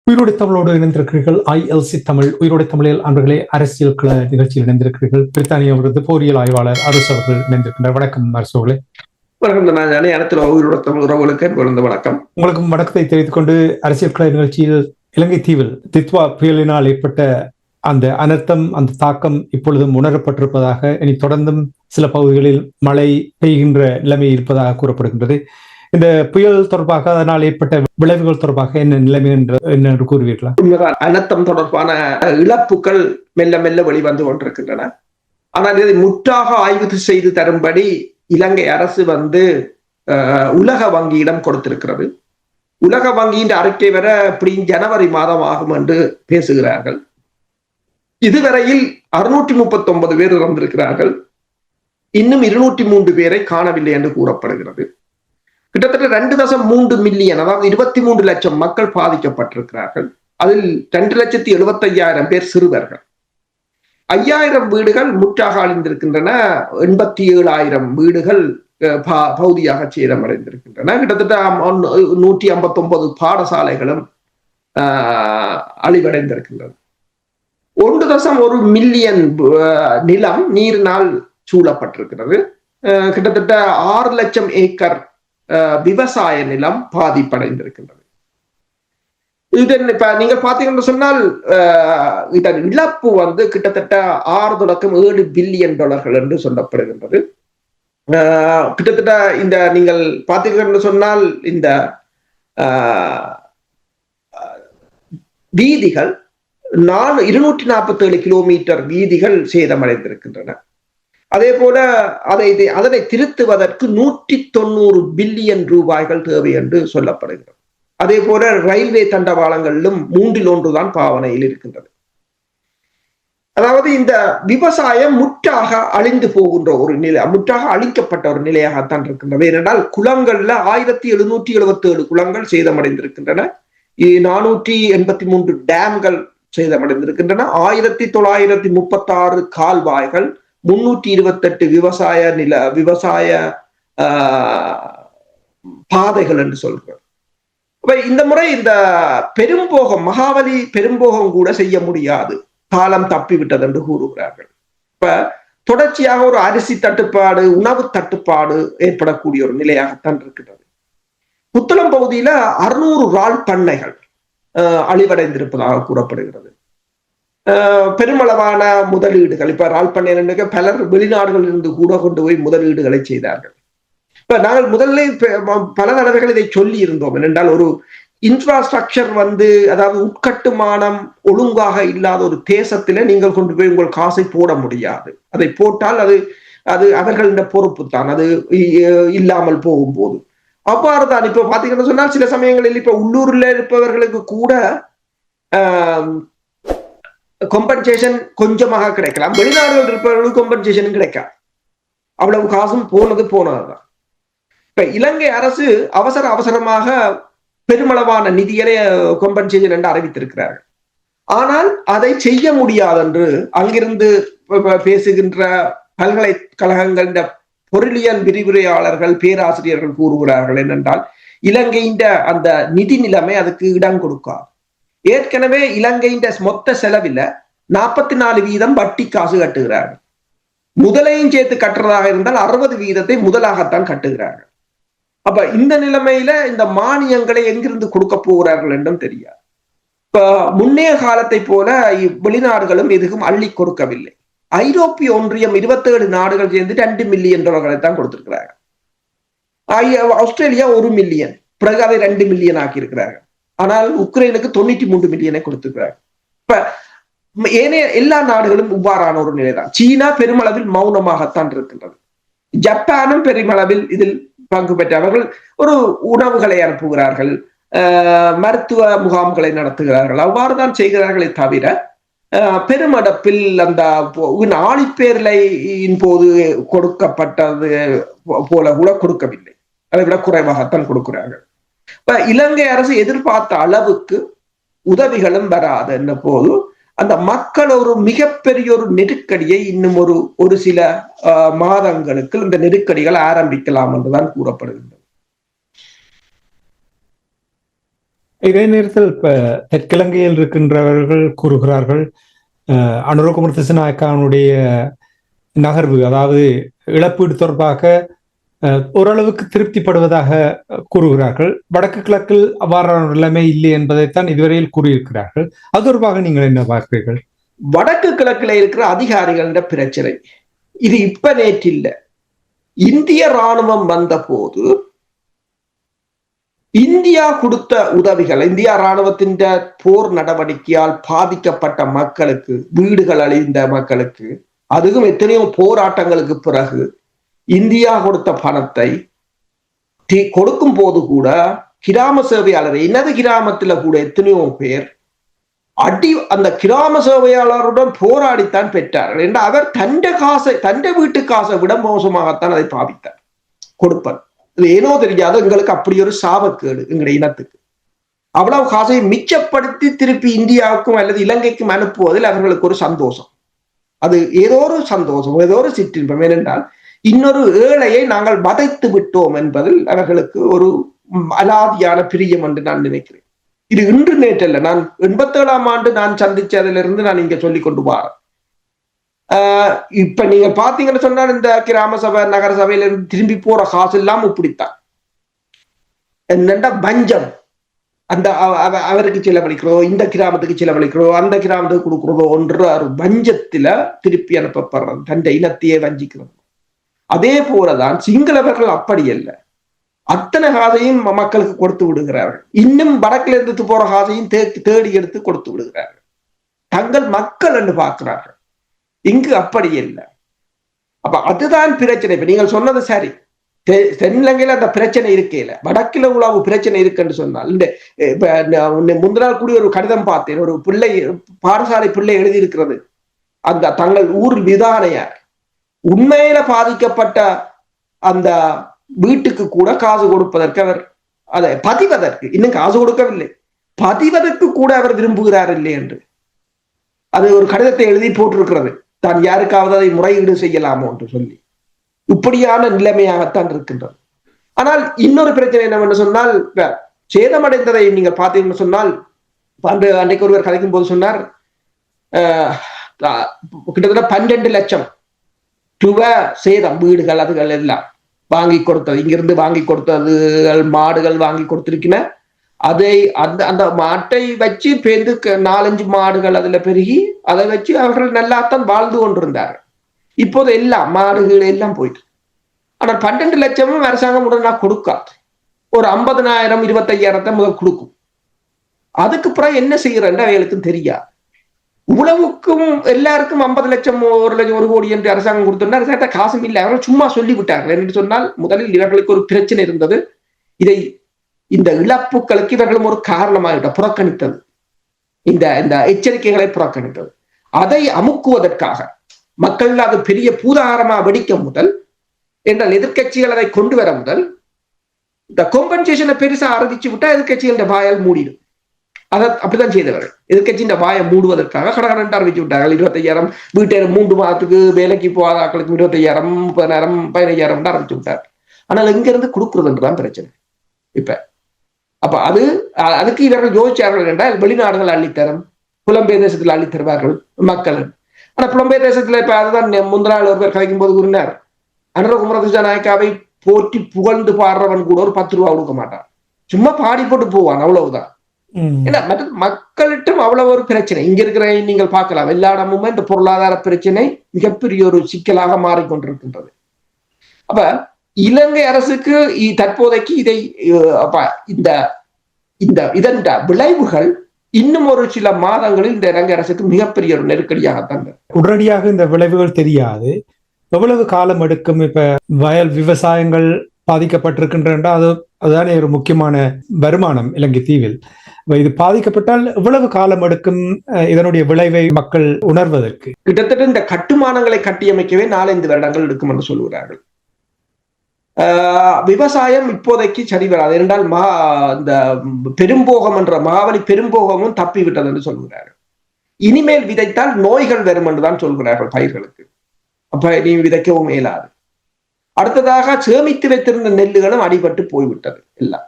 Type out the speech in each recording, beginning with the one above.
உயிரோடு தமிழோடு இணைந்திருக்கிறீர்கள். ILC தமிழ் உயிரோடு தமிழில் அன்பர்களே, அரசியல் கள நிகழ்ச்சியில் இணைந்திருக்கிறீர்கள். பிரித்தானிய விருது பொறியியல் ஆய்வாளர் அரசு அவர்கள் இணைந்திருக்கின்றார். வணக்கம் அரசு அவர்களே. வணக்கம். உங்களுக்கும் வணக்கத்தை தெரிவித்துக் கொண்டு, அரசியல் கள நிகழ்ச்சியில் இலங்கை தீவில் தித்வா புயலினால் ஏற்பட்ட அந்த அனர்த்தம், அந்த தாக்கம் இப்பொழுதும் உணரப்பட்டிருப்பதாக, இனி தொடர்ந்தும் சில பகுதிகளில் மழை பெய்கின்ற நிலைமை இருப்பதாக கூறப்படுகின்றது. இந்த புயல் தொடர்பாக, அதனால் ஏற்பட்ட விளைவுகள் தொடர்பாக என்ன நிலைமை என்று கூறுவீர்களா? அனர்த்தம் தொடர்பான இழப்புகள் மெல்ல மெல்ல வெளிவந்து கொண்டிருக்கின்றன. ஆனால் இதை முற்றாக ஆய்வு செய்து தரும்படி இலங்கை அரசு உலக வங்கியிடம் கொடுத்திருக்கிறது. உலக வங்கியின் அறிக்கை வர இப்படி ஜனவரி மாதம் ஆகும் என்று பேசுகிறார்கள். இதுவரையில் 639 பேர் இறந்திருக்கிறார்கள். இன்னும் 203 பேரை காணவில்லை என்று கூறப்படுகிறது. கிட்டத்தட்ட 2.3 மில்லியன், அதாவது 23 லட்சம் மக்கள் பாதிக்கப்பட்டிருக்கிறார்கள். அதில் 2,75,000 பேர் சிறுவர்கள். 5,000 வீடுகள் முற்றாக அழிந்திருக்கின்றன. 87,000 வீடுகள் பகுதியாக சேதமடைந்திருக்கின்றன. கிட்டத்தட்ட 159 பாடசாலைகளும் அழிவடைந்திருக்கின்றன. 1.1 மில்லியன் நிலம் நீரினால் சூழப்பட்டிருக்கிறது. கிட்டத்தட்ட 6 லட்சம் ஏக்கர் விவசாய நிலம் பாதிப்படைந்திருக்கின்றது. இதன் இப்ப நீங்க பாத்தீங்கன்னு சொன்னால் இதன் இழப்பு கிட்டத்தட்ட 6 தொடக்கம் 7 பில்லியன் டாலர்கள் என்று சொல்லப்படுகின்றது. கிட்டத்தட்ட இந்த நீங்கள் பாத்தீங்கன்னு சொன்னால் இந்த வீதிகள் 247 கிலோமீட்டர் வீதிகள் சேதமடைந்திருக்கின்றன. அதே போல அதனை திருத்துவதற்கு 190 பில்லியன் ரூபாய்கள் தேவை என்று சொல்லப்படுகிறது. அதே போல ரயில்வே தண்டவாளங்களிலும் 1/3 தான் பாவனையில் இருக்கின்றது. அதாவது இந்த விவசாயம் முற்றாக அழிந்து போகின்ற ஒரு நிலை, முற்றாக அழிக்கப்பட்ட ஒரு நிலையாகத்தான் இருக்கின்றது. ஏனென்றால் குளங்கள்ல 1777 குளங்கள் சேதமடைந்திருக்கின்றன. 483 டேம்கள் சேதமடைந்திருக்கின்றன. 1936 கால்வாய்கள், 328 விவசாய பாதைகள் என்று சொல்கிறோம். இந்த முறை இந்த பெரும்போகம், மகாவலி பெரும்போகம் கூட செய்ய முடியாது, காலம் தப்பிவிட்டது என்று கூறுகிறார்கள். இப்ப தொடர்ச்சியாக ஒரு அரிசி தட்டுப்பாடு, உணவு தட்டுப்பாடு ஏற்படக்கூடிய ஒரு நிலையாகத்தான் இருக்கிறது. புத்தளம் பகுதியில 600 இறால் பண்ணைகள் அழிவடைந்திருப்பதாக கூறப்படுகிறது. பெருமளவான முதலீடுகள், இப்ப இறால் பண்ணை பலர் வெளிநாடுகளில் இருந்து கூட கொண்டு போய் முதலீடுகளை செய்தார்கள். இப்ப நாங்கள் முதல்ல பல தடவைகள் இதை சொல்லி இருந்தோம். என்னென்றால் ஒரு இன்ஃப்ராஸ்ட்ரக்சர் அதாவது உட்கட்டுமானம் ஒழுங்காக இல்லாத ஒரு தேசத்தில நீங்கள் கொண்டு போய் உங்கள் காசை போட முடியாது. அதை போட்டால் அது அவர்களின் பொறுப்பு தான், அது இல்லாமல் போகும்போது. அவ்வாறுதான் இப்ப பாத்தீங்கன்னு சொன்னால் சில சமயங்களில் இப்ப உள்ளூர்ல இருப்பவர்களுக்கு கூட கொம்பன்சேஷன் கொஞ்சமாக கிடைக்கலாம். வெளிநாடுகள் இருப்பவர்களுக்கு கொம்பன்சேஷன் கிடைக்காது. அவ்வளவு காசும் போனதுதான். இப்ப இலங்கை அரசு அவசரமாக பெருமளவான நிதியை கொம்பன்சேஷன் என்று அறிவித்திருக்கிறார்கள். ஆனால் அதை செய்ய முடியாது என்று அங்கிருந்து பேசுகின்ற பல்கலைக்கழகங்களின் பொருளியல் விரிவுரையாளர்கள், பேராசிரியர்கள் கூறுகிறார்கள். என்னென்றால் இலங்கையின் அந்த நிதி நிலைமை அதுக்கு இடம் கொடுக்காது. ஏற்கனவே இலங்கையின் மொத்த செலவில் 44% வட்டி காசு கட்டுகிறார்கள். முதலையும் சேர்த்து கட்டுறதாக இருந்தால் 60% முதலாகத்தான் கட்டுகிறார்கள். அப்ப இந்த நிலைமையில இந்த மானியங்களை எங்கிருந்து கொடுக்க போகிறார்கள் என்றும் தெரியாது. இப்ப முன்னைய காலத்தை போல வெளிநாடுகளும் எதுவும் அள்ளி கொடுக்கவில்லை. ஐரோப்பிய ஒன்றியம் 27 நாடுகள் சேர்ந்து 2 மில்லியன் டாலர்களை தான் கொடுத்திருக்கிறார்கள். ஆஸ்திரேலியா 1 மில்லியன், பிறகு அதை 2 மில்லியன் ஆக்கி இருக்கிறார்கள். ஆனால் உக்ரைனுக்கு 93 மில்லியனை கொடுத்திருக்கிறார்கள். இப்ப ஏனைய எல்லா நாடுகளும் இவ்வாறான ஒரு நிலைதான். சீனா பெருமளவில் மௌனமாகத்தான் இருக்கின்றது. ஜப்பானும் பெருமளவில் இதில் பங்கு பெற்றவர்கள் ஒரு உணவுகளை அனுப்புகிறார்கள், மருத்துவ முகாம்களை நடத்துகிறார்கள், அவ்வாறுதான் செய்கிறார்களே தவிர பெருமடப்பில் அந்த ஆழிப்பேரலையின் போது கொடுக்கப்பட்டது போல கூட கொடுக்கவில்லை. அதை விட குறைவாகத்தான் கொடுக்கிறார்கள். இப்ப இலங்கை அரசு எதிர்பார்த்த அளவுக்கு உதவிகளும் வராது என்ற போது அந்த மக்கள் ஒரு மிகப்பெரிய ஒரு நெருக்கடியை இன்னும் ஒரு சில மாதங்களுக்கு இந்த நெருக்கடிகள் ஆரம்பிக்கலாம் என்றுதான் கூறப்படுகின்றது. இதே நேரத்தில் இப்ப தெற்கிழங்கையில் இருக்கின்றவர்கள் கூறுகிறார்கள் அனுரகுமார திசாநாயக்காவுடைய நகர்வு, அதாவது இழப்பீடு தொடர்பாக ஓரளவுக்கு திருப்திப்படுவதாக கூறுகிறார்கள். வடக்கு கிழக்கில் அவ்வாறான நிலைமை இல்லை என்பதைத்தான் இதுவரையில் கூறியிருக்கிறார்கள். அது தொடர்பாக நீங்கள் என்ன பார்க்கிறீர்கள்? வடக்கு கிழக்கில் இருக்கிற அதிகாரிகள பிரச்சனை இது இப்ப நேற்றில்லை. இந்திய ராணுவம் வந்த போது இந்தியா கொடுத்த உதவிகள், இந்தியா ராணுவத்தின் போர் நடவடிக்கையால் பாதிக்கப்பட்ட மக்களுக்கு, வீடுகள் அழிந்த மக்களுக்கு, அதுவும் எத்தனையோ போராட்டங்களுக்கு பிறகு இந்தியா கொடுத்த பணத்தை கொடுக்கும் போது கூட கிராம சேவையாளர், எனது கிராமத்துல கூட எத்தனையோ பேர் அந்த கிராம சேவையாளருடன் போராடித்தான் பெற்றார்கள் என்று அவர் தண்ட வீட்டு காசை விட மோசமாகத்தான் அதை பாவித்தார் கொடுப்பார். ஏனோ தெரியாது, எங்களுக்கு அப்படி ஒரு சாபக்கேடு எங்களுடைய இனத்துக்கு. அவ்வளவு காசை மிச்சப்படுத்தி திருப்பி இந்தியாவுக்கும் அல்லது இலங்கைக்கும் அனுப்புவதில் அவர்களுக்கு ஒரு சந்தோஷம். அது ஏதோ ஒரு சந்தோஷம், ஏதோ ஒரு சிற்றின்பம். ஏனென்றால் இன்னொரு ஏழையை நாங்கள் வதைத்து விட்டோம் என்பதில் அவர்களுக்கு ஒரு அலாதியான பிரியம் என்று நான் நினைக்கிறேன். இது இன்று நேற்றல்ல, நான் 87ஆம் ஆண்டு நான் சந்திச்சதிலிருந்து நான் இங்க சொல்லிக் கொண்டு வரேன். இப்ப நீங்க பாத்தீங்கன்னு சொன்னால் இந்த கிராம சபை நகர சபையில இருந்து திரும்பி போற காசு எல்லாம் இப்படித்தான். என்னண்டா பஞ்சம், அந்த அவருக்கு செலவழிக்கிறதோ, இந்த கிராமத்துக்கு செலவழிக்கிறதோ, அந்த கிராமத்துக்கு கொடுக்கிறதோ ஒன்று ஒரு பஞ்சத்துல திருப்பி அனுப்பப்படுறது, தன் இனத்தையே வஞ்சிக்கிறது. அதே போலதான் சிங்களவர்கள் அப்படி அல்ல, அத்தனை காசையும் மக்களுக்கு கொடுத்து விடுகிறார்கள். இன்னும் வடக்கில் இருந்து போற காசையும் தேடி எடுத்து கொடுத்து விடுகிறார்கள். தங்கள் மக்கள் என்று பார்க்கிறார்கள். இங்கு அப்படி இல்லை. அப்ப அதுதான் பிரச்சனை. இப்ப நீங்கள் சொன்னது சரி, தென்னிலங்கையில அந்த பிரச்சனை இருக்கையில வடக்கில உழவு பிரச்சனை இருக்குன்னு சொன்னால், இந்த முந்தினால் கூடிய ஒரு கடிதம் பார்த்தேன். ஒரு பிள்ளை, பாடசாலை பிள்ளை எழுதி இருக்கிறது. அந்த தங்கள் ஊர் விதானையார் உண்மையில பாதிக்கப்பட்ட அந்த வீட்டுக்கு கூட காசு கொடுப்பதற்கு அவர், அதை பதிவதற்கு, இன்னும் காசு கொடுக்கவில்லை, பதிவதற்கு கூட அவர் விரும்புகிறார் இல்லை என்று அது ஒரு கடிதத்தை எழுதி போட்டிருக்கிறது. தான் யாருக்காவது அதை முறையீடு செய்யலாமோ என்று சொல்லி. இப்படியான நிலைமையாகத்தான் இருக்கின்றது. ஆனால் இன்னொரு பிரச்சனை என்னவென்று சொன்னால், சேதமடைந்ததை நீங்கள் பார்த்தீங்கன்னு சொன்னால், அன்றைக்கு ஒருவர் கதைக்கும் போது சொன்னார், கிட்டத்தட்ட 12 லட்சம் ரூபாய் சேதம், வீடுகள் அதுகள் எல்லாம் வாங்கி கொடுத்தது, இங்கிருந்து வாங்கி கொடுத்ததுகள், மாடுகள் வாங்கி கொடுத்திருக்கின. அதை அந்த மாட்டை வச்சு பேருந்து 4-5 மாடுகள் அதுல பெருகி அதை வச்சு அவர்கள் நல்லாத்தான் வாழ்ந்து கொண்டிருந்தார்கள். இப்போது எல்லாம் மாடுகள் எல்லாம் போயிட்டு. ஆனால் 12 லட்சமும் அரசாங்கம் உடனே கொடுக்காது. ஒரு 50,000 25,000 முதல் கொடுக்கும். அதுக்கு பிறகு என்ன செய்யறேன்னு அவைகளுக்கும் தெரியாது. இவ்வளவுக்கும் எல்லாருக்கும் 50 லட்சம் 1 லட்சம் 1 கோடி என்று அரசாங்கம் கொடுத்திருந்தா அரசாங்கத்தை காசும் இல்லை. அவர்கள் சும்மா சொல்லி விட்டார்கள். என்று சொன்னால் முதலில் இவர்களுக்கு ஒரு பிரச்சனை இருந்தது. இந்த இழப்புகளுக்கு இவர்களும் ஒரு காரணமாக புறக்கணித்தது, இந்த எச்சரிக்கைகளை புறக்கணித்தது. அதை அமுக்குவதற்காக மக்கள் அது பெரிய பூதாகாரமா வெடிக்க முதல் என்றால் எதிர்கட்சிகள் அதை கொண்டு வர முதல் இந்த காம்பன்சேஷனை பெருசா ஆரம்பிச்சு விட்டா எதிர்கட்சிகளின் வாயால் மூடிடும். அதை அப்படித்தான் செய்தவர்கள். எதிர்கட்சியின் வாயை மூடுவதற்காக கடகடன் அறிவிச்சு விட்டார்கள். 25,000 வீட்டை 3 மாதத்துக்கு வேலைக்கு போகாத ஆட்களுக்கு 25,000 30,000 15,000 ஆரம்பிச்சு விட்டார். ஆனால் எங்க இருந்து கொடுக்குறதுன்றதான் பிரச்சனை இப்ப. அப்ப அதுக்கு இவர்கள் யோசிச்சார்கள் என்றால் வெளிநாடுகள் அள்ளித்தரும், புலம்பெயர் தேசத்தில் அள்ளித்தருவார்கள் மக்கள். ஆனா புலம்பெயர் தேசத்துல இப்ப அதுதான் முந்தினால் ஒருவர் கதைக்கும் போது கூறினார், அனுரகுமார திசாநாயக்காவை போற்றி புகழ்ந்து பாடுறவன் கூட ஒரு 10 ரூபா கொடுக்க மாட்டான், சும்மா பாடி போட்டு போவான், அவ்வளவுதான். ஏன்னா மற்ற மக்களிட்டும் அவ்வளவு ஒரு பிரச்சனை இங்க இருக்கிற நீங்கள் பார்க்கலாம். எல்லா இடமுமே இந்த பொருளாதார பிரச்சனை மிகப்பெரிய ஒரு சிக்கலாக மாறிக்கொண்டிருக்கின்றது. அப்ப இலங்கை அரசுக்கு தற்போதைக்கு இதன் விளைவுகள் இன்னும் ஒரு சில மாதங்களில் இந்த இலங்கை அரசுக்கு மிகப்பெரிய ஒரு நெருக்கடியாகத்தான். உடனடியாக இந்த விளைவுகள் தெரியாது, எவ்வளவு காலம் எடுக்கும்? இப்ப வயல் விவசாயங்கள் பாதிக்கப்பட்டிருக்கின்றன, அதுதானே ஒரு முக்கியமான வருமானம் இலங்கை தீவில். இது பாதிக்கப்பட்டால் எவ்வளவு காலம் எடுக்கும் இதனுடைய விளைவை மக்கள் உணர்வதற்கு? கிட்டத்தட்ட இந்த கட்டுமானங்களை கட்டியமைக்கவே 4-5 வருடங்கள் எடுக்கும் என்று சொல்கிறார்கள். விவசாயம் இப்போதைக்கு சரி வராது. என்றால் இந்த பெரும்போகம் என்ற மகாவலி பெரும்போகமும் தப்பி விட்டது என்று சொல்கிறார்கள். இனிமேல் விதைத்தால் நோய்கள் வரும் என்றுதான் சொல்கிறார்கள் பயிர்களுக்கு. அப்ப நீ விதைக்கவும் இயலாது. அடுத்ததாக சேமித்து வைத்திருந்த நெல்லுகளும் அடிபட்டு போய்விட்டது எல்லாம்.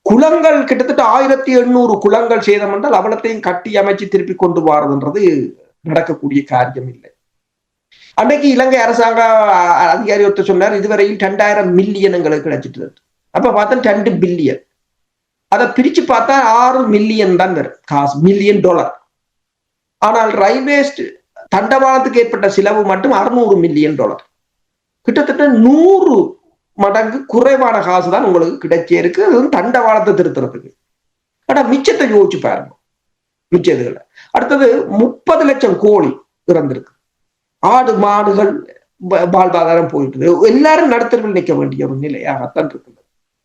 குளங்கள் கிட்டத்தட்ட 1800 குளங்கள் சேதம் என்றால் அவ்வளத்தையும் கட்டி அமைச்சு திருப்பி கொண்டு வாரதுன்றது நடக்கக்கூடிய காரியம் இல்லை. அன்னைக்கு இலங்கை அரசாங்க அதிகாரி ஒருத்தர் சொன்னார், இதுவரையில் 2000 மில்லியன் எங்களுக்கு கிடைச்சிட்டு. அப்ப பார்த்தா 2 பில்லியன். அதை பிரிச்சு பார்த்தா 6 மில்லியன் தான் வரும் காசு, மில்லியன் டாலர். ஆனால் ரயில்வே தண்டவாளத்துக்கு ஏற்பட்ட செலவு மட்டும் 600 மில்லியன் டாலர். கிட்டத்தட்ட 100 மடங்கு குறைவான காசு தான் உங்களுக்கு கிடைச்சே இருக்கு தண்டவாளத்தை திருத்துறதுக்கு. ஆனா மிச்சத்தை யோசிச்சு பாருங்க, மிச்சதுகளை. அடுத்தது 30 லட்சம் கோழி இறந்திருக்கு, ஆடு மாடுகள் வாழ்வாதாரம் போயிட்டு எல்லாரும் நடுத்தரவில் நிற்க வேண்டிய ஒரு நிலையாகத்தான் இருக்குது.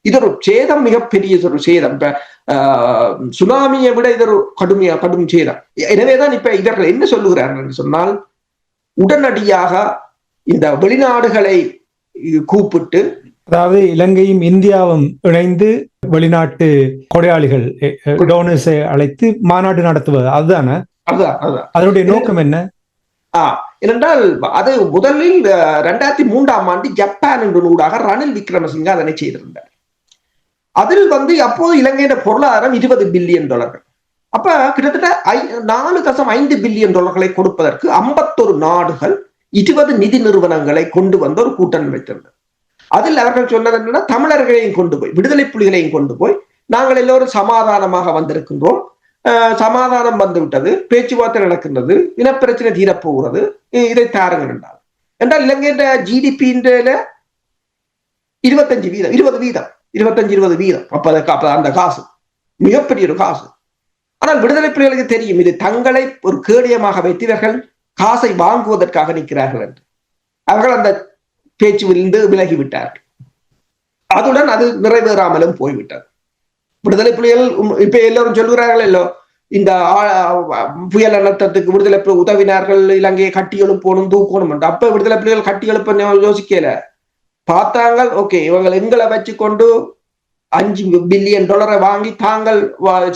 இது ஒரு சேதம், மிகப்பெரிய ஒரு சேதம். இப்ப சுனாமியை விட இது ஒரு கடும் சேதம். எனவேதான் இப்ப இவர்கள் என்ன சொல்லுகிறார்கள் என்று சொன்னால், உடனடியாக இந்த வெளிநாடுகளை கூப்பிட்டு, அதாவது இலங்கையும் இந்தியாவும் இணைந்து வெளிநாட்டு கொடையாளிகள் டோனர்ஸை அழைத்து மாநாடு நடத்துவது, அதுதானே? அதனுடைய நோக்கம் என்ன? ஏனென்றால் அது முதலில் 2003ஆம் ஆண்டு ஜப்பான் என்ற ஊடாக ரணில் விக்ரமசிங்க அதனை செய்திருந்தார். அதில் அப்போது இலங்கையின் பொருளாதாரம் 20 பில்லியன் டாலர்கள். அப்ப கிட்டத்தட்ட 4.5 பில்லியன் டாலர்களை கொடுப்பதற்கு 51 நாடுகள் 20 நிதி நிறுவனங்களை கொண்டு வந்த ஒரு கூட்டணி வைத்திருந்தது. அதில் அவர்கள் சொன்னது என்னன்னா, தமிழர்களையும் கொண்டு போய், விடுதலை புலிகளையும் கொண்டு போய், நாங்கள் எல்லோரும் சமாதானமாக வந்திருக்கின்றோம், சமாதானம் வந்துவிட்டது, பேச்சுவார்த்தை நடக்கின்றது, இனப்பிரச்சனை தீரப்போகிறது, இதை தாருங்கள் என்றால் இலங்கையின் ஜிடிபி 20% அப்ப அந்த காசு மிகப்பெரிய ஒரு காசு. ஆனால் விடுதலை புலிகளுக்கு தெரியும், இது தங்களை ஒரு கேடயமாக வைத்து இவர்கள் காசை வாங்குவதற்காக நிற்கிறார்கள் என்று. அவர்கள் அந்த பேச்சுவிலிருந்து விலகிவிட்டார்கள். அதுடன் அது நிறைவேறாமலும் போய்விட்டது. விடுதலை புலிகள் இப்ப எல்லோரும் சொல்கிறார்கள், எல்லோ இந்த புயல் அனர்த்தத்துக்கு விடுதலை புலி உதவினார்கள், இலங்கையை கட்டி எழுப்பணும் தூக்கணும். அப்ப விடுதலை புலிகள் கட்டி எழுப்ப யோசிக்கல, பார்த்தாங்க, ஓகே இவங்க எங்களை வச்சு கொண்டு 5 பில்லியன் டாலரை வாங்கி தாங்கள்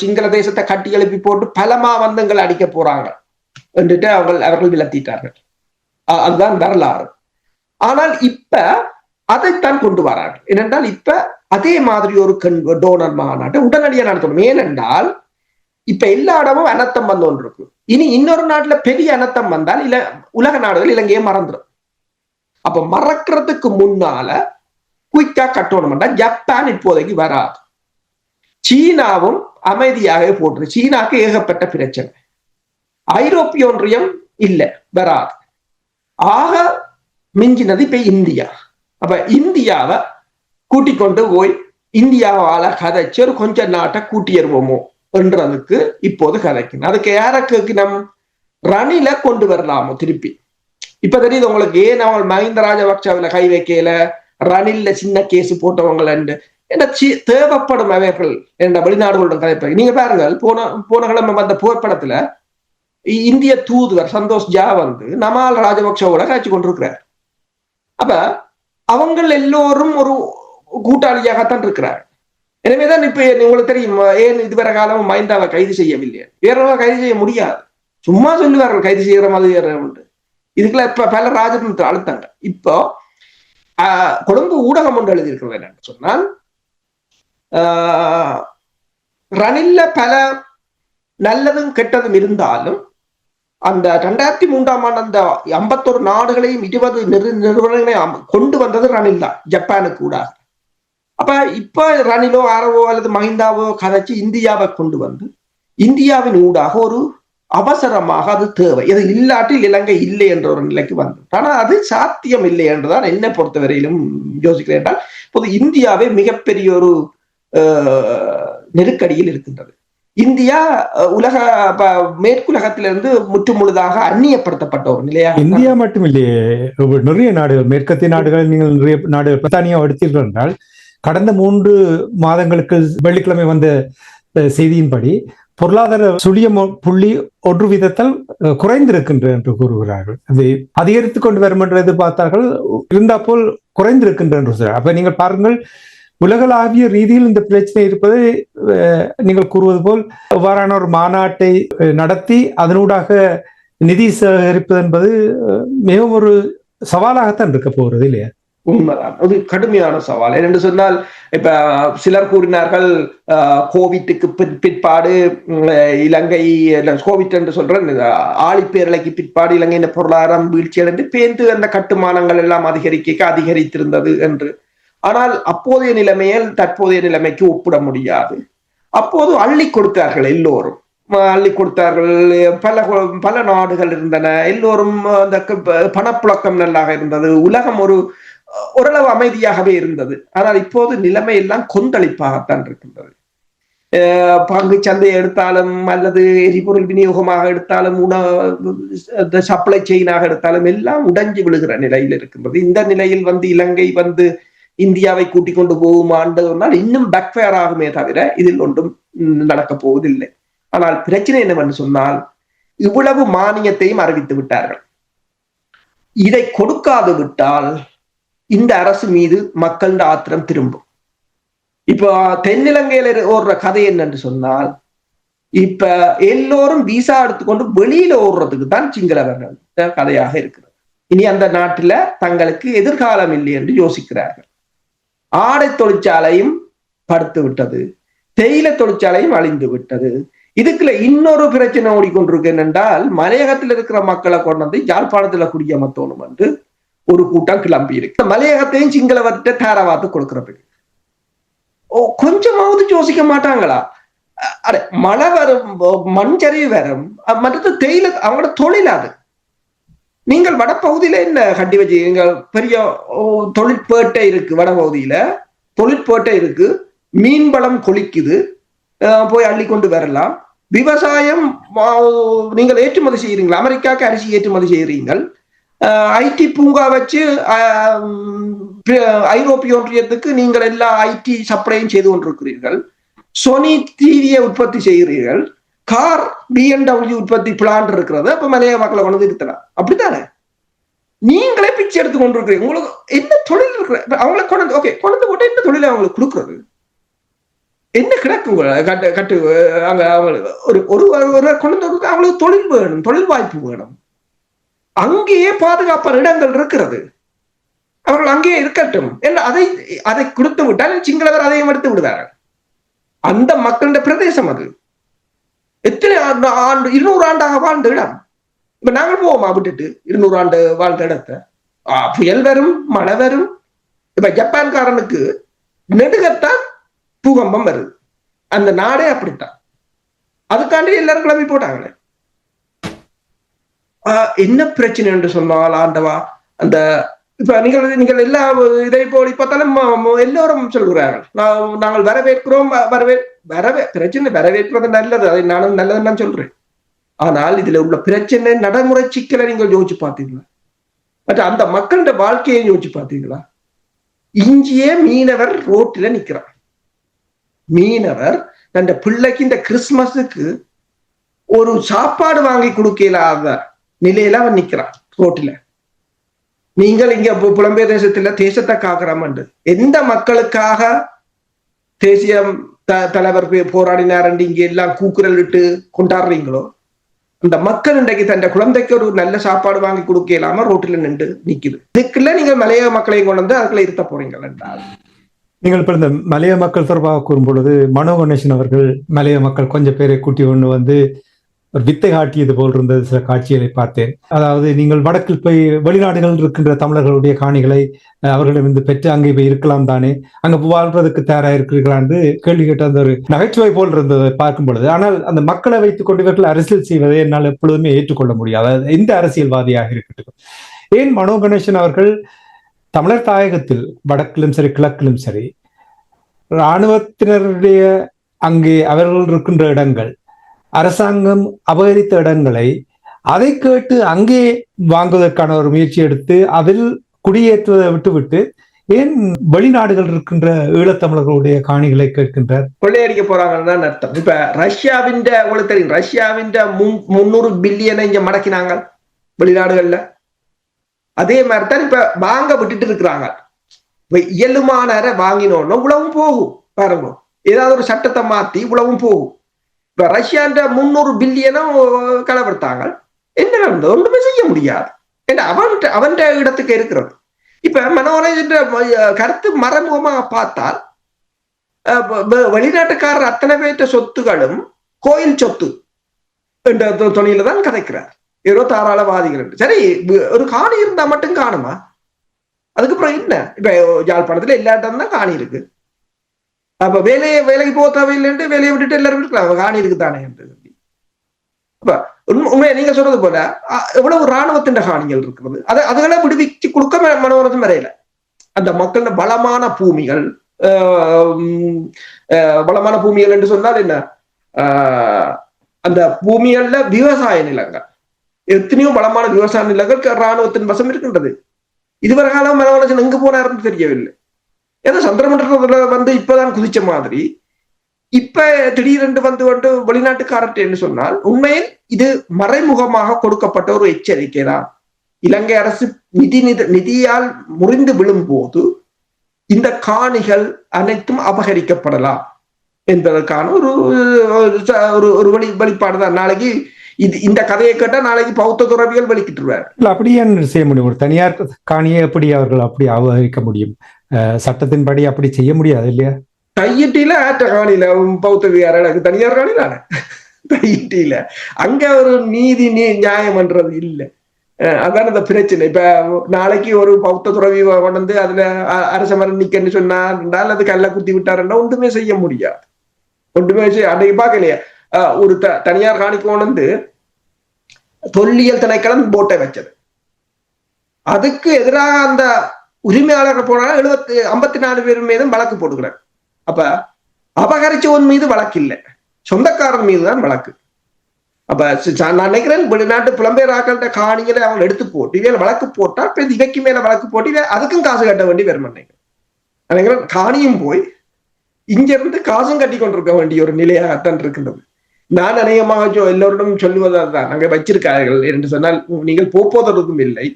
சிங்கள தேசத்தை கட்டி எழுப்பி போட்டு பலமா எங்களை அடிக்க போறாங்க என்றுட்டு அவர்கள் விளத்திட்டார்கள். அதுதான் வரலாறு. ஆனால் இப்ப அதைத்தான் கொண்டு வரார்கள். ஏனென்றால் இப்ப அதே மாதிரி ஒரு டோனர் மாநாட்டை உடனடியாக நடத்தணும். ஏனென்றால் இப்ப எல்லா இடமும் அனர்த்தம் வந்து ஒன்று இருக்கு. இனி இன்னொரு நாட்டுல பெரிய அனர்த்தம் வந்தால் உலக நாடுகள் இலங்கையை மறந்துடும். அப்ப மறக்கிறதுக்கு முன்னால குயிக்கா கட்டணும்னா ஜப்பான் இப்போதைக்கு வராது. சீனாவும் அமைதியாக போட்டு, சீனாக்கு ஏகப்பட்ட பிரச்சனை. ஐரோப்பிய ஒன்றியம் இல்ல, வராது. ஆக மிஞ்சினது இப்ப இந்தியா. அப்ப இந்தியாவை கூட்டிக் கொண்டு போய் இந்தியாவால கதைச்சு ஒரு கொஞ்ச நாட்டை கூட்டியருவோமோ என்றதுக்கு இப்போது கதைக்கணும். அதுக்கு யார கேட்கணும்? ரணில கொண்டு வரலாமோ திருப்பி. இப்ப தெரியுது உங்களுக்கு, ஏன் அவங்க மஹிந்த ராஜபக்சவில கை வைக்கல, ரணில்ல சின்ன கேஸ் போட்டவங்க என்ன தேவைப்படும் அவர்கள் என்ற வெளிநாடுகளுடன் கதைப்பாங்க. நீங்க பாருங்கள், போன கிழமை வந்த புகைப்படத்துல இந்திய தூதுவர் சந்தோஷ் ஜா நமால் ராஜபக்சவோட காய்ச்சி கொண்டிருக்கிறார். அப்ப அவங்க எல்லோரும் ஒரு கூட்டாளியாகத்தான் இருக்கிறார். எனவேதான் இப்ப உங்களுக்கு தெரியும், ஏன் இதுவரை காலம் மஹிந்தாவை கைது செய்யவில்லை. வேற கைது செய்ய முடியாது, சும்மா சொல்லுவார்கள் கைது செய்யற மாதிரி உண்டு. இதுக்குள்ள இப்ப பல ராஜதந்திர அழுத்தங்க. இப்போ கொழும்பு ஊடகம் ஒன்று எழுதியிருக்கிறது என்னன்னு சொன்னால், ரணில்ல பல நல்லதும் கெட்டதும் இருந்தாலும் அந்த 2003ஆம் ஆண்டு அந்த 51 நாடுகளையும் 20 நிறுவனங்களையும் கொண்டு வந்தது ரணில் தான், ஜப்பானுக்கு ஊடாக. அப்ப இப்ப ரணிலோ ஆரவோ அல்லது மஹிந்தாவோ கதைச்சு இந்தியாவை கொண்டு வந்து இந்தியாவின் ஊடாக ஒரு அவசரமாக அது தேவை, இது இல்லாட்டில் இலங்கை இல்லை என்ற ஒரு நிலைக்கு வந்து. ஆனா அது சாத்தியம் இல்லை என்றுதான் என்னை பொறுத்தவரையிலும் யோசிக்கிறேன். என்றால் இப்போது இந்தியாவே மிகப்பெரிய ஒரு நெருக்கடியில் இருக்கின்றது. இந்தியா உலக மேற்குலகத்திலிருந்து முற்றுமுழுதாக அந்நியப்படுத்தப்பட்ட ஒரு நிலையா. இந்தியா மட்டும் இல்லையே, நிறைய நாடுகள், மேற்கத்திய நாடுகள், நீங்கள் நிறைய நாடுகள் பிரித்தானியா எடுத்தீர்கள் என்றால், கடந்த 3 மாதங்களுக்கு வெள்ளிக்கிழமை வந்த செய்தியின்படி பொருளாதார சுழியம் புள்ளி 1% குறைந்திருக்கின்ற என்று கூறுகிறார்கள். அது அதிகரித்துக் கொண்டு வரும் என்று எதிர்பார்த்தார்கள், இருந்தா போல் குறைந்திருக்கின்ற என்று சொல்றார். அப்ப நீங்கள் பாருங்கள், உலகளாவிய ரீதியில் இந்த பிரச்சனை இருப்பதை நீங்கள் கூறுவது போல் அவ்வாறான ஒரு மாநாட்டை நடத்தி அதனூடாக நிதி சேகரிப்பது என்பது மிகவும் ஒரு சவாலாகத்தான் இருக்க போகிறது இல்லையா? உண்மைதான். அது கடுமையான சவால். என்று சொன்னால் இப்ப சிலர் கூறினார்கள் கோவிட்டுக்கு பிற்பாடு இலங்கை கோவிட் என்று சொல்றேன் ஆழிப்பேரலைக்கு பிற்பாடு இலங்கையின் பொருளாதாரம் வீழ்ச்சி அடைந்து பேர்ந்து அந்த கட்டுமானங்கள் எல்லாம் அதிகரித்திருந்தது என்று. ஆனால் அப்போதைய நிலைமையில் தற்போதைய நிலைமைக்கு ஒப்பிட முடியாது. அப்போது அள்ளி கொடுத்தார்கள், எல்லோரும் அள்ளி கொடுத்தார்கள். பல நாடுகள் இருந்தன, எல்லோரும் அந்த பணப்புழக்கம் நல்லாக இருந்தது, உலகம் ஓரளவு அமைதியாகவே இருந்தது. ஆனால் இப்போது நிலைமை எல்லாம் கொந்தளிப்பாகத்தான் இருக்கின்றது. பங்கு சந்தை எடுத்தாலும் அல்லது எரிபொருள் விநியோகமாக எடுத்தாலும் சப்ளை செயினாக எடுத்தாலும் எல்லாம் உடைஞ்சு விழுகிற நிலையில் இருக்கின்றது. இந்த நிலையில் இலங்கை இந்தியாவை கூட்டிக் கொண்டு போகுமானால் இன்னும் பேக்ஃபயர் ஆகுமே தவிர இதில் ஒன்றும் நடக்க போவதில்லை. ஆனால் பிரச்சனை என்னவென்று சொன்னால் இவ்வளவு மானியத்தையும் அறிவித்து விட்டார்கள். இதை கொடுக்காது விட்டால் இந்த அரசு மீது மக்கள் ஆத்திரம் திரும்பும். இப்போ தென்னிலங்கையில ஓடுற கதை என்னன்னு சொன்னால் இப்ப எல்லோரும் விசா எடுத்துக்கொண்டு வெளியில ஓடுறதுக்கு தான் சிங்களவர்கள் கதையாக இருக்கிறது. இனி அந்த நாட்டுல தங்களுக்கு எதிர்காலம் இல்லை என்று யோசிக்கிறார்கள். ஆடை தொழிற்சாலையும் படுத்து விட்டது, தேயிலை தொழிற்சாலையும் அழிந்து விட்டது. இதுக்குள்ள இன்னொரு பிரச்சனை ஓடிக்கொண்டிருக்கு என்னென்றால் மலையகத்தில் இருக்கிற மக்களை கொண்டு வந்து யாழ்ப்பாணத்துல குடியமர்த்தணும் என்று ஒரு கூட்டம் கிளம்பி இருக்கு. மலையகத்தையும் சிங்களவர்கிட்ட தாராவாத்து கொடுக்கறதுக்கு கொஞ்சமாவது யோசிக்க மாட்டாங்களா? மழை வரும், மண்சரிவு வரும், மற்றது தேயிலை அவங்களோட தொழில். அது நீங்கள் வடப்பகுதியில என்ன கட்டி வச்சு எங்கள் பெரிய தொழிற்பேட்டை இருக்கு, வடபகுதியில தொழிற்பேட்டை இருக்கு, மீன்வளம் கொளிக்குது, போய் அள்ளி கொண்டு வரலாம். விவசாயம் நீங்கள் ஏற்றுமதி செய்யறீங்களா? அமெரிக்காவுக்கு அரிசி ஏற்றுமதி செய்யறீங்கள். ஐடி பூங்கா வச்சு ஐரோப்பிய ஒன்றியத்துக்கு நீங்கள் எல்லா ஐடி சப்ளையும் செய்து கொண்டிருக்கிறீர்கள். சோனி டிவியை உற்பத்தி செய்கிறீர்கள். கார் BMW உற்பத்தி பிளான் இருக்கிறது. அப்ப மலைய மக்களை கொண்டு இருக்கலாம். அப்படித்தானே? நீங்களே பிச்சை எடுத்து கொண்டிருக்கிறீங்க. உங்களுக்கு என்ன தொழில் இருக்கிற அவங்களை கொண்டு கொண்டு போட்டு என்ன தொழிலை அவங்களுக்கு கொடுக்குறது? என்ன கிடக்கும் கட்டு அங்க அவங்களுக்கு ஒரு கொண்டு அவங்களுக்கு தொழில் வேணும், தொழில் வாய்ப்பு வேணும். அங்கேயே பாதுகாப்பான இடங்கள் இருக்கிறது, அவர்கள் அங்கேயே இருக்கட்டும். அதை கொடுத்து விட்டால் சிங்களவர் அதையும் எடுத்து விடுவார்கள். அந்த மக்களின் பிரதேசம் அது. எத்தனை ஆண்டு 200 ஆண்டாக வாழ்ந்த இடம். இப்ப நாங்கள் போவோமா விட்டுட்டு 200 ஆண்டு வாழ்ந்த இடத்த? புயல் வரும், மழை வரும். இப்ப ஜப்பான்காரனுக்கு நெடுகத்தான் பூகம்பம் வருது. அந்த நாடே அப்படித்தான். அதுக்காண்டி எல்லாரும் கிளம்பி போட்டாங்களே. என்ன பிரச்சனை என்று சொன்னால் ஆண்டவா, அந்த இப்ப நீங்கள் எல்லா இதை போல் பார்த்தாலும் எல்லோரும் சொல்கிறார்கள் நாங்கள் வரவேற்கிறோம். பிரச்சனை வரவேற்பது நல்லது, அதை நானும் நல்லதுன்னு நான் சொல்றேன். ஆனால் இதுல உள்ள பிரச்சனை நடைமுறை சிக்கலை நீங்கள் யோசிச்சு பார்த்தீங்களா? மற்ற அந்த மக்களோட வாழ்க்கையை யோசிச்சு பார்த்தீங்களா? இங்கேயே மீனவர் ரோட்டில நிக்கிறார். மீனவர் தன் பிள்ளைக்கு இந்த கிறிஸ்துமஸுக்கு ஒரு சாப்பாடு வாங்கி கொடுக்கலாத நிலையில அவன் நிக்கிறான் ரோட்டில. நீங்கள் இங்க புலம்பெயர் தேசத்துல தேசத்தை காக்கிறோம் என்று எந்த மக்களுக்காக தேசிய தலைவர் போராடினார் என்று இங்க எல்லாம் கூக்குரல் விட்டு கொண்டாடுறீங்களோ அந்த மக்கள் இன்றைக்கு தன் குழந்தைக்கு ஒரு நல்ல சாப்பாடு வாங்கி கொடுக்க இல்லாம ரோட்டில நின்று நிக்குது. இதுக்குள்ள நீங்கள் மலைய மக்களையும் கொண்டு வந்து அதுக்குள்ள இருத்த போறீங்கள் என்றால் நீங்கள் இப்ப இந்த மலைய மக்கள் தொடர்பாக கூறும் பொழுது மனோ கணேசன் அவர்கள் மலைய மக்கள் கொஞ்சம் பேரை கூட்டி கொண்டு வந்து ஒரு வித்தை காட்டியது போல் இருந்தது. சில காட்சிகளை பார்த்தேன். அதாவது நீங்கள் வடக்கில் போய் வெளிநாடுகள் இருக்கின்ற தமிழர்களுடைய காணிகளை அவர்களிடம் பெற்று அங்கே போய் இருக்கலாம் தானே, அங்க வாழ்றதுக்கு தயாராக இருக்கிறீர்களா என்று கேள்வி கேட்ட அந்த ஒரு நகைச்சுவை போல் இருந்ததை பார்க்கும் பொழுது, ஆனால் அந்த மக்களை வைத்துக் கொண்டு இவர்கள் அரசியல் செய்வதை என்னால் எப்பொழுதுமே ஏற்றுக்கொள்ள முடியாது. எந்த அரசியல்வாதியாக இருக்கட்டும். ஏன் மனோ கணேசன் அவர்கள் தமிழர் தாயகத்தில் வடக்கிலும் சரி கிழக்கிலும் சரி இராணுவத்தினருடைய அங்கே அவர்கள் இருக்கின்ற இடங்கள் அரசாங்கம் அபகரித்த இடங்களை அதை கேட்டு அங்கே வாங்குவதற்கான ஒரு முயற்சி எடுத்து அதில் குடியேற்றுவதை விட்டுவிட்டு ஏன் வெளிநாடுகள் இருக்கின்ற ஈழத்தமிழர்களுடைய காணிகளை கேட்கின்றார்? கொள்ளையடிக்க போறாங்கன்னு தான் அர்த்தம். இப்ப ரஷ்யாவின் உங்களுக்கு தெரியும், ரஷ்யாவின் 300 பில்லியனை இங்க மடக்கினாங்க வெளிநாடுகள்ல. அதே மாதிரிதான் இப்ப வாங்க விட்டுட்டு இருக்கிறாங்க. இப்ப இயலுமான வாங்கினோம்னா உழவும் போகும். பாருங்க, ஏதாவது ஒரு சட்டத்தை மாத்தி உழவும் போகும். இப்ப ரஷ்யான்ற 300 பில்லியனும் கலவர்த்தாங்க. என்ன நடந்தது? ஒன்றுமே செய்ய முடியாது. அவன் இடத்துக்கு இருக்கிறது. இப்ப மனோரஞ்சன் கருத்து மறைமுகமாக பார்த்தால் வெளிநாட்டுக்காரர் அத்தனை பேற்ற சொத்துகளும் கோயில் சொத்து என்ற தொழில தான் கதைக்கிறார். ஏதோ தாராளவாதிகள் என்று. சரி, ஒரு காணி இருந்தா மட்டும் காணுமா? அதுக்கப்புறம் என்ன? இப்ப யாழ்ப்பாணத்துல எல்லா இடம் தான் காணி இருக்கு. அப்ப வேலைக்கு போக தேவையில்லைன்ட்டு வேலையை விட்டுட்டு எல்லாரும் இருக்கலாம், காணி இருக்கு தானே என்று. அப்ப உண்மையை நீங்க சொல்றது போல எவ்வளவு இராணுவத்தின் காணிகள் இருக்கிறது, அதுகளை விடுவிச்சு கொடுக்க மனோரஞ்சம் வரையில. அந்த மக்கள் பலமான பூமிகள், வளமான பூமிகள் என்று சொன்னால் என்ன, அந்த பூமிகள்ல விவசாய நிலங்கள், எத்தனையோ வளமான விவசாய நிலங்கள் இராணுவத்தின் வசம் இருக்கின்றது. இதுவரை காலம் மனோரஞ்சன் எங்க போனாருன்னு தெரியவில்லை. ஏதோ சந்திரமண்டலத்துல இப்பதான் குதிச்ச மாதிரி இப்ப திடீரென்று வந்து வெளிநாட்டுக்காரர்ன்னு சொன்னால் உண்மையில் இது மறைமுகமாக கொடுக்கப்பட்ட ஒரு எச்சரிக்கை தான். இலங்கை அரசு நிதியால் முறிந்து விழும் போது இந்த காணிகள் அனைத்தும் அபகரிக்கப்படலாம் என்பதற்கான ஒரு வெளிப்பாடுதான். நாளைக்கு இந்த கதையை கேட்டா நாளைக்கு பௌத்த துறவிகள் வெளிக்கிட்டுருவார். அப்படியே செய்ய முடியும்? ஒரு தனியார் காணியை எப்படி அவர்கள் அப்படி அபகரிக்க முடியும்? சட்டத்தின்படி அப்படி செய்ய முடியாது இல்லையா? தையிட்டியில ஆற்ற காணியில பௌத்த விகாரம் தனியார் காணியிலான தையிட்டியில அங்க ஒரு நீதி நியாயம்ன்றது இல்லை. அதான் அந்த பிரச்சனை. இப்ப நாளைக்கு ஒரு பௌத்த துறவி கொண்டு அதுல அரச மரம் நிக்கன்னு சொன்னார், அது கல்ல குத்தி விட்டாருன்னா ஒன்றுமே செய்ய முடியாது. ஒன்றுமே அன்றைக்கு பார்க்கலையா, ஒரு தனியார் காணிக்கு கொண்டு தொல்லியல் திணைக்களம் போட்டை வச்சது. அதுக்கு எதிராக அந்த உரிமையாளர்கள் போனா 54 பேர் மீதும் வழக்கு போட்டுக்கிறார். அப்ப அபகரிச்சவன் மீது வழக்கு இல்லை, சொந்தக்காரன் மீதுதான் வழக்கு. அப்ப நான் நினைக்கிறேன் வெளிநாட்டு புலம்பெயர் ஆக்கள்கிட்ட காணிகளை அவங்க எடுத்து போட்டு இவையில வழக்கு போட்டா இவைக்கு மேல வழக்கு போட்டு அதுக்கும் காசு கட்ட வேண்டி வரும். நினைக்கிறேன் காணியும் போய் இங்க இருந்து காசும் கட்டி கொண்டிருக்க வேண்டிய ஒரு நிலையாகத்தான் இருக்கின்றது. நான் அநேகமாக எல்லோரிடம் சொல்லுவதான் அங்க வச்சிருக்கார்கள் என்று சொன்னால் நீங்கள் போவதற்கும் இல்லை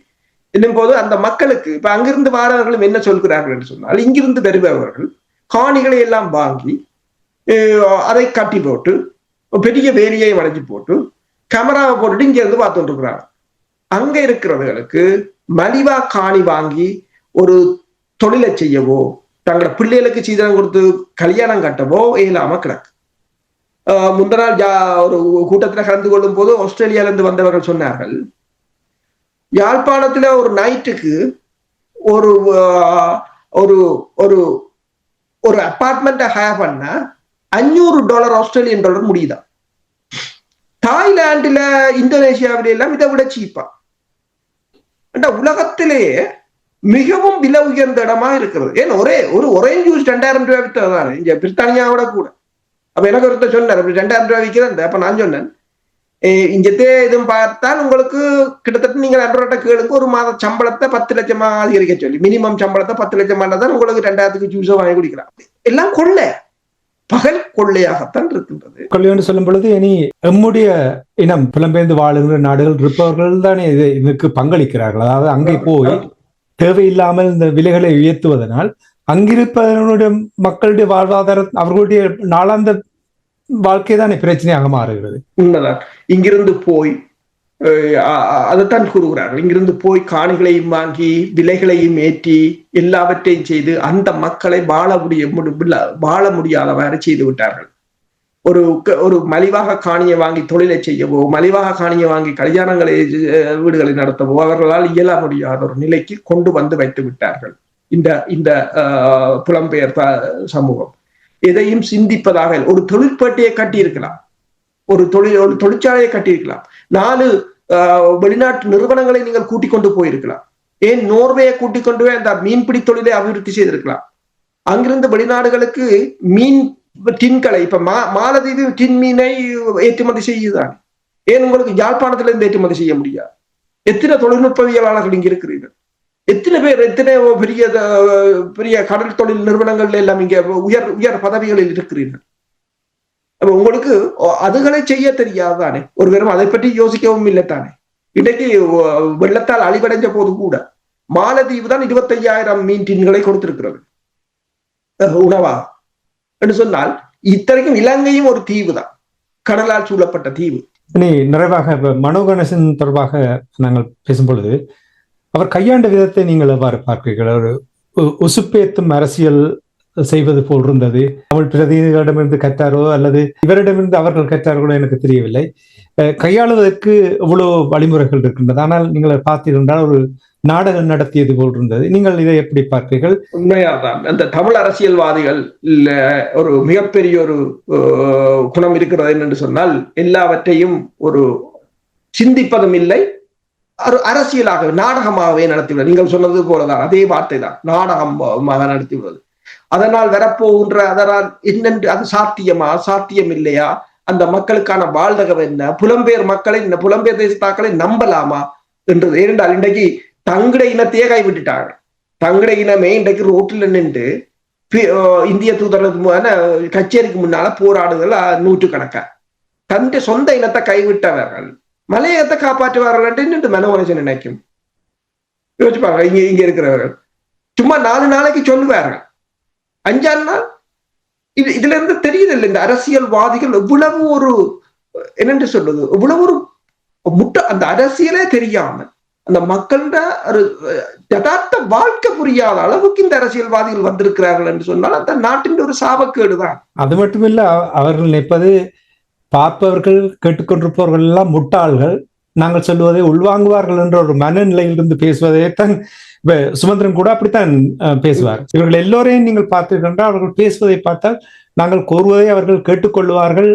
என்னும் போது அந்த மக்களுக்கு இப்ப அங்கிருந்து வாரவர்களும் என்ன சொல்கிறார்கள் என்று சொன்னால், இங்கிருந்து வருபவர்கள் காணிகளை எல்லாம் வாங்கி அதை கட்டி போட்டு பெரிய வேலியை வளைஞ்சு போட்டு கேமராவை போட்டுட்டு இங்க இருந்து பார்த்துட்டு இருக்கிறாங்க. அங்க இருக்கிறவர்களுக்கு மலிவா காணி வாங்கி ஒரு தொழிலை செய்யவோ தங்களோட பிள்ளைகளுக்கு சீதனம் கொடுத்து கல்யாணம் கட்டவோ இயலாம கிடக்கு. முந்த நாள் ஒரு கூட்டத்துல கலந்து கொள்ளும் போது ஆஸ்திரேலியால இருந்து வந்தவர்கள் சொன்னார்கள், யாழ்ப்பாணத்துல ஒரு நைட்டுக்கு ஒரு ஒரு ஒரு ஒரு அபார்ட்மெண்ட்டை ஹயர் பண்ண $500 ஆஸ்திரேலியன் டாலர் முடியுதா. தாய்லாந்துல இந்தோனேஷியாவில எல்லாம் இதை விட சீப்பா. உலகத்திலேயே மிகவும் விலை உயர்ந்த இடமா இருக்கிறது. ஏன் ஒரு ஒரேஞ்ச் ஜூஸ் 2000 ரூபாய் வித்ததானே இங்க பிரித்தானியாவோட கூட. அப்ப எனக்கு ஒருத்தர் சொன்னார் 2000 ரூபாய் விற்கிறேன். அப்ப நான் சொன்னேன், இங்கத்தே இதுவும் பார்த்தால் உங்களுக்கு கிட்டத்தட்ட நீங்கள் அன்றோட்ட கேளுங்க, ஒரு மாத சம்பளத்தை 10 லட்சமா அதிகரிக்க சொல்லி, மினிமம் சம்பளத்தை 10 லட்சம் தான் உங்களுக்கு 2000க்கு ஜூஸை வாங்கி குடிக்கலாம். எல்லாம் கொள்ளை, பகல் கொள்ளையாகத்தான் இருக்கின்றது. கொள்ளைன்னு சொல்லும் பொழுது இனி எம்முடைய இனம் புலம்பெயர்ந்து வாழுகிற நாடுகள் இருப்பவர்கள் தானே இதுக்கு பங்களிக்கிறார்கள். அதாவது அங்கே போய் தேவையில்லாமல் இந்த விலைகளை உயர்த்துவதனால் அங்கிருப்பவர்களுடைய மக்களுடைய வாழ்வாதாரம் அவர்களுடைய நாளாந்த வாழ்க்கை தானே பிரச்சனையாக மாறுகிறது. உண்மைதான். இங்கிருந்து போய் அதைத்தான் கூறுகிறார்கள், இங்கிருந்து போய் காணிகளையும் வாங்கி விலைகளையும் ஏற்றி எல்லாவற்றையும் செய்து அந்த மக்களை வாழ முடியாதவாறு செய்து விட்டார்கள். ஒரு மலிவாக காணியை வாங்கி தொழிலை செய்யவோ மலிவாக காணியை வாங்கி கல்யாணங்களை வீடுகளை நடத்தவோ அவர்களால் இயல முடியாத ஒரு நிலைக்கு கொண்டு வந்து வைத்து விட்டார்கள் இந்த புலம்பெயர் சமூகம். எதையும் சிந்திப்பதாக ஒரு தொழிற்பேட்டையை கட்டியிருக்கலாம், ஒரு தொழிற்சாலையை கட்டியிருக்கலாம், 4 வெளிநாட்டு நிறுவனங்களை நீங்கள் கூட்டிக் கொண்டு போயிருக்கலாம், ஏன் நோர்வேயை கூட்டிக் கொண்டு போய் அந்த மீன்பிடி தொழிலை அபிவிருத்தி செய்திருக்கலாம். அங்கிருந்து வெளிநாடுகளுக்கு மீன் டின்களை இப்ப மாலதீவு டின் மீனை ஏற்றுமதி செய்யுதான், ஏன் உங்களுக்கு யாழ்ப்பாணத்துல இருந்து ஏற்றுமதி செய்ய முடியாது? எத்தனை தொழில்நுட்பவியலாளர்கள் இங்க இருக்கிறீர்கள், எத்தனை பேர் எத்தனை பெரிய பெரிய கடல் தொழில் நிறுவனங்கள் எல்லாம் இங்க உயர் பதவிகளில் இருக்கிறீர்கள். உங்களுக்கு அதுகளை செய்ய தெரியாதானே? ஒரு வெறும் அதை பற்றி யோசிக்கவும் இல்லை தானே. இன்றைக்கு வெள்ளத்தால் அழிவடைஞ்ச போது கூட மாலதீவு தான் 25,000 மீன் டின்களை கொடுத்திருக்கிறது உணவா என்று சொன்னால், இத்தனைக்கும் இலங்கையும் ஒரு தீவு தான், கடலால் சூழப்பட்ட தீவு. இனி நிறைவாக மனோ கணேசன் தொடர்பாக நாங்கள் பேசும் பொழுது அவர் கையாண்ட விதத்தை நீங்கள் எவ்வாறு பார்க்கிறீர்கள்? ஒரு உசுப்பேத்தும் அரசியல் செய்வது போல் இருந்தது. தமிழ் பிரதிநிதிகளிடமிருந்து கற்றாரோ அல்லது இவரிடமிருந்து அவர்கள் கற்றார்களோ எனக்கு தெரியவில்லை. கையாளுவதற்கு இவ்வளவு வழிமுறைகள் இருக்கின்றது. ஆனால் நீங்கள் பார்த்தீர்கள் ஒரு நாடகம் நடத்தியது போல் இருந்தது. நீங்கள் இதை எப்படி பார்க்கிறீர்கள்? உண்மையாதான் அந்த தமிழ் அரசியல்வாதிகள் ஒரு மிகப்பெரிய ஒரு குணம் இருக்கிறது என்று சொன்னால், எல்லாவற்றையும் ஒரு சிந்திப்பதும் இல்லை, அரசியலாக நாடகமாகவே நடத்திவிடுவது. நீங்கள் சொன்னது போலதான், அதே வார்த்தை தான், நாடகமாக நடத்திவிடுவது. அதனால் வரப்போகின்ற அதனால் என்னென்று அது சாத்தியமா சாத்தியம் இல்லையா, அந்த மக்களுக்கான வாழ்தகம் என்ன, புலம்பெயர் மக்களை புலம்பெயர் தேசத்தாக்களை நம்பலாமா என்றது. ஏனென்றால் இன்றைக்கு தங்கட இனத்தையே கைவிட்டுட்டாங்க. தங்கட இனமே இன்றைக்கு ரோட்டில் நின்று இந்திய தூதரகமான கச்சேரிக்கு முன்னால போராடுதல் நூற்றுக்கணக்கா. தன் சொந்த இனத்தை கைவிட்டவர்கள் மலையத்தை காப்பாற்றுவார்கள் என்று மனோரஞ்சன் நினைக்கும். யோசிப்பாங்க. இங்க இருக்கிறவர்கள் சும்மா 4 நாளைக்கு சொல்லுவார்கள், 5 நாள். இதுல இருந்து தெரியுது இல்லை, இந்த அரசியல்வாதிகள் எவ்வளவு ஒரு என்னென்று சொல்றது, எவ்வளவு ஒரு முட்டை, அந்த அரசியலே தெரியாம அந்த மக்களோட ஒரு யதார்த்த வாழ்க்கை புரியாத அளவுக்கு இந்த அரசியல்வாதிகள் வந்திருக்கிறார்கள் என்று சொன்னால் அந்த நாட்டின் ஒரு சாபக்கேடுதான். அது மட்டுமில்ல, அவர்கள் நினைப்பது பார்ப்பவர்கள் கேட்டுக்கொண்டிருப்பவர்கள் எல்லாம் முட்டாள்கள், நாங்கள் சொல்லுவதை உள்வாங்குவார்கள் என்ற ஒரு மனநிலையிலிருந்து பேசுவதைத்தான் சுமந்திரன் கூட அப்படித்தான் பேசுவார். இவர்கள் எல்லோரையும் நீங்கள் பார்த்தீர்கள், அவர்கள் பேசுவதை பார்த்தால் நாங்கள் கோருவதை அவர்கள் கேட்டுக்கொள்வார்கள்,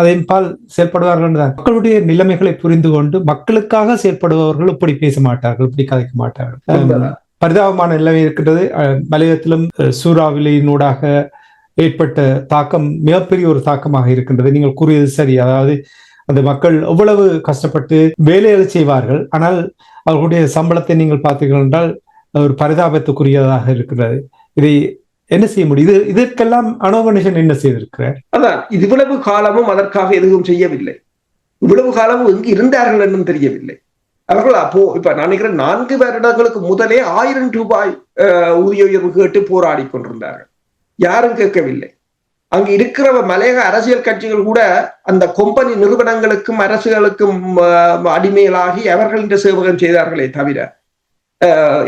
அதன் பால் செயல்படுவார்கள். மக்களுடைய நிலைமைகளை புரிந்து கொண்டு மக்களுக்காக செயல்படுபவர்கள் இப்படி பேச மாட்டார்கள், இப்படி கதைக்க மாட்டார்கள். பரிதாபமான நிலைமை இருக்கின்றது. மலையத்திலும் சூறாவளியினூடாக ஏற்பட்ட தாக்கம் மிகப்பெரிய ஒரு தாக்கமாக இருக்கின்றது. நீங்கள் கூறியது சரி. அதாவது அந்த மக்கள் எவ்வளவு கஷ்டப்பட்டு வேலையை செய்வார்கள், ஆனால் அவர்களுடைய சம்பளத்தை நீங்கள் பார்த்தீர்கள் என்றால் ஒரு பரிதாபத்துக்குரியதாக இருக்கிறது. இதை என்ன செய்ய முடியும்? இதற்கெல்லாம் அனோகணேசன் என்ன செய்திருக்கிறார்? அதான் இவ்வளவு காலமும் அதற்காக எதுவும் செய்யவில்லை. இவ்வளவு காலமும் எங்கு இருந்தார்கள் என்றும் தெரியவில்லை. அவர்கள் அப்போ இப்ப நான் நினைக்கிறேன் 4 வருடங்களுக்கு முதலே 1000 ரூபாய் ஊதிய உயர்வு கேட்டு போராடி கொண்டிருந்தார்கள். யாரும் கேட்கவில்லை. அங்கு இருக்கிற மலையக அரசியல் கட்சிகள் கூட அந்த கம்பெனி நிறுவனங்களுக்கும் அரசுகளுக்கும் அடிமைகளாகி அவர்கள் இந்த சேவகம் செய்தார்களே தவிர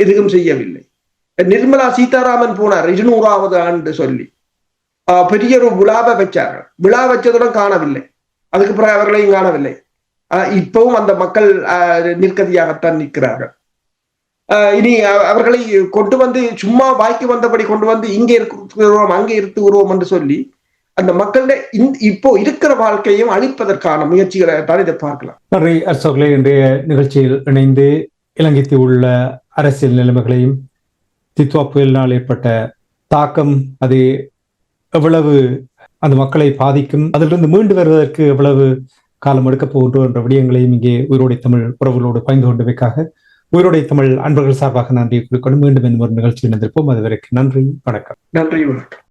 எதுவும் செய்யவில்லை. நிர்மலா சீதாராமன் போனார் 200வது ஆண்டு சொல்லி பெரிய ஒரு விழாவை வச்சார்கள். விழா வச்சதுடன் காணவில்லை, அதுக்கு பிறகு அவர்களையும் காணவில்லை. இப்பவும் அந்த மக்கள் நிற்கதியாகத்தான் நிற்கிறார்கள். இனி அவர்களை கொண்டு வந்து சும்மா வாய்க்கு வந்தபடி கொண்டு வந்து இங்கே இருக்கிறோம் அங்கே இருக்குகிறோம் என்று சொல்லி அந்த மக்களுடைய இப்போ இருக்கிற வாழ்க்கையும் அழிப்பதற்கான முயற்சிகளை தான் இதை பார்க்கலாம். நன்றி அசோக்லே. இன்றைய நிகழ்ச்சியில் இணைந்து இலங்கைக்கு உள்ள அரசியல் நிலைமைகளையும் தித்வா புயலினால் ஏற்பட்ட தாக்கம், அது எவ்வளவு அந்த மக்களை பாதிக்கும், அதிலிருந்து மீண்டு வருவதற்கு எவ்வளவு காலம் எடுக்கப் போகின்றோம் என்ற விடயங்களையும் இங்கே உயிரோடை தமிழ் உறவுகளோடு பகிர்ந்து கொண்டமைக்காக உயிரோடை தமிழ் அன்பர்கள் சார்பாக நன்றி கூறிக்கொண்டு மீண்டும் ஒரு நிகழ்ச்சி இணைந்திருப்போம். அதுவரைக்கும் நன்றி, வணக்கம். நன்றி, வணக்கம்.